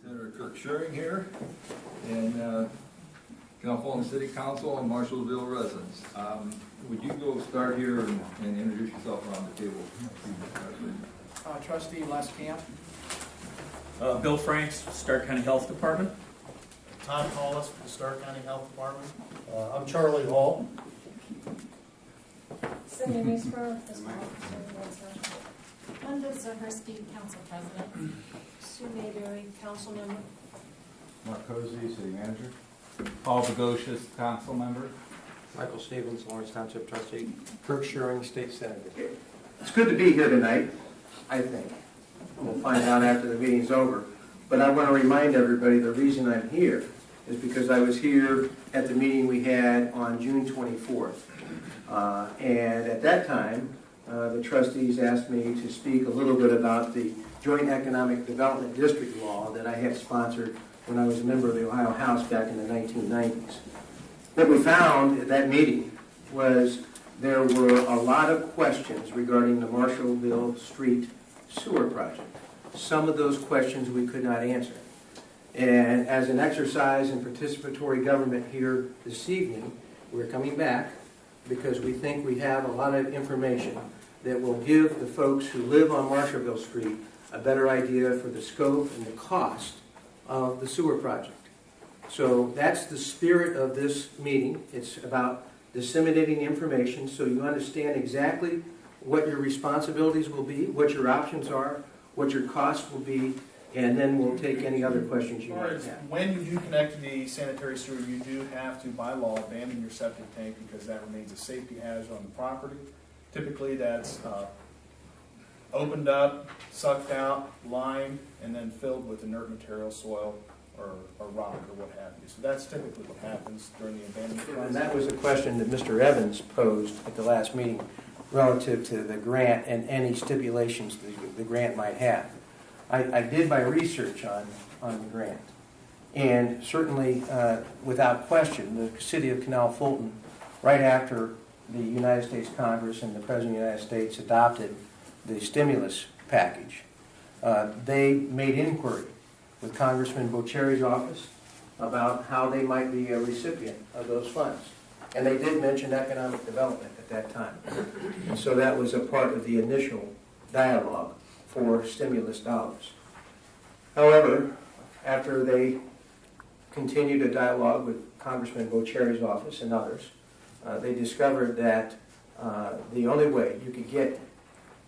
Senator Kirk Schuring here, and Canal Fulton City Council and Marshallville residents. Would you go start here and introduce yourself around the table? Trustee Les Camp. Bill Franks, Stark County Health Department. Todd Hollis, the Stark County Health Department. I'm Charlie Hall. Cindy Newsborough, Fiscal Officer. Linda Zahersky, Council President. Sue Mayberry, Council Member. Mark Cozy, City Manager. Paul Begocious, Council Member. Michael Stevens, Lawrence Township Trustee. Kirk Schuring, State Senator. It's good to be here tonight, I think. We'll find out after the meeting's over. But I want to remind everybody the reason I'm here is because I was here at the meeting we had on June 24th. And at that time, the trustees asked me to speak a little bit about the Joint Economic Development District law that I had sponsored when I was a member of the Ohio House back in the 1990s. What we found at that meeting was there were a lot of questions regarding the Marshallville Street sewer project. Some of those questions we could not answer. And as an exercise in participatory government here this evening, we're coming back because we think we have a lot of information that will give the folks who live on Marshallville Street a better idea for the scope and the cost of the sewer project. So that's the spirit of this meeting. It's about disseminating information so you understand exactly what your responsibilities will be, what your options are, what your costs will be, and then we'll take any other questions you might have. When you do connect to the sanitary sewer, you do have to, by law, abandon your septic tank because that remains a safety hazard on the property. Typically, that's opened up, sucked out, lined, and then filled with inert material, soil, or rock, or what have you. So that's typically what happens during the abandonment process. And that was a question that Mr. Evans posed at the last meeting relative to the grant and any stipulations the grant might have. I did my research on the grant, and certainly, without question, the city of Canal Fulton, right after the United States Congress and the President of the United States adopted the stimulus package, they made inquiry with Congressman Bocherry's office about how they might be a recipient of those funds. And they did mention economic development at that time. And so that was a part of the initial dialogue for stimulus dollars. However, after they continued a dialogue with Congressman Bocherry's office and others, they discovered that the only way you could get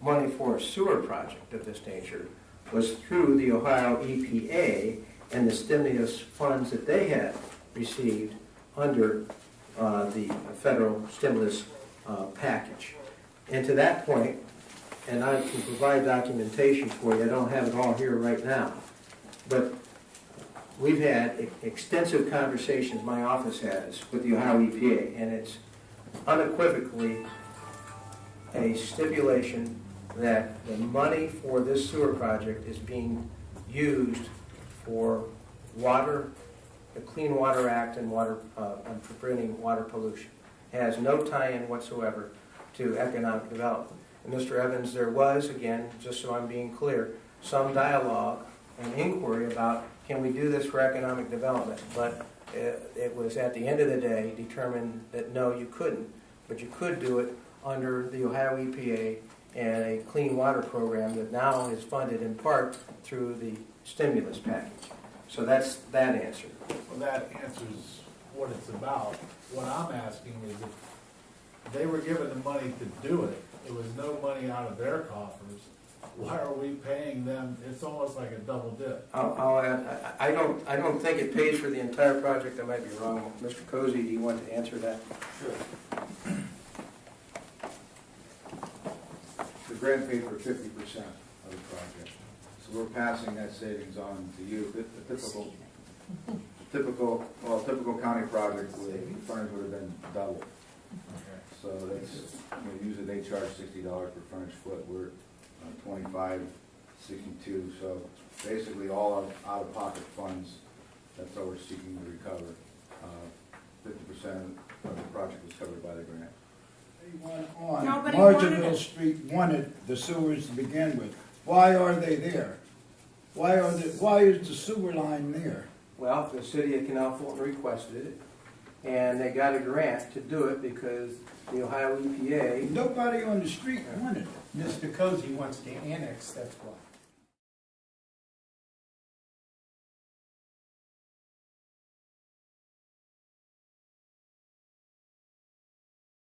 money for a sewer project of this nature was through the Ohio EPA and the stimulus funds that they had received under the federal stimulus package. And to that point, and I can provide documentation for you, I don't have it all here right now, but we've had extensive conversations, my office has, with the Ohio EPA, and it's unequivocally a stipulation that the money for this sewer project is being used for water, the Clean Water Act and preventing water pollution. It has no tie-in whatsoever to economic development. And Mr. Evans, there was, again, just so I'm being clear, some dialogue and inquiry about can we do this for economic development, but it was at the end of the day determined that no, you couldn't, but you could do it under the Ohio EPA and a clean water program that now is funded in part through the stimulus package. So that's that answer. Well, that answers what it's about. What I'm asking is if they were given the money to do it, it was no money out of their coffers, why are we paying them? It's almost like a double dip. I'll add, I don't think it pays for the entire project. I might be wrong. Mr. Cozy, do you want to answer that? Sure. The grant paid for 50% of the project. So we're passing that savings on to you. The typical county project with frontage would have been double. Okay. So that's, usually they charge $60 per frontage foot. We're 25, 62. So basically all out-of-pocket funds. That's what we're seeking to recover. 50% of the project was covered by the grant. Everyone on Nobody wanted Marshallville it. Street wanted the sewers to begin with. Why are they there? why is the sewer line there? Well, the city of Canal Fulton requested it, and they got a grant to do it because the Ohio EPA. Nobody on the street wanted it. Mr. Cozy wants to annex, that's why.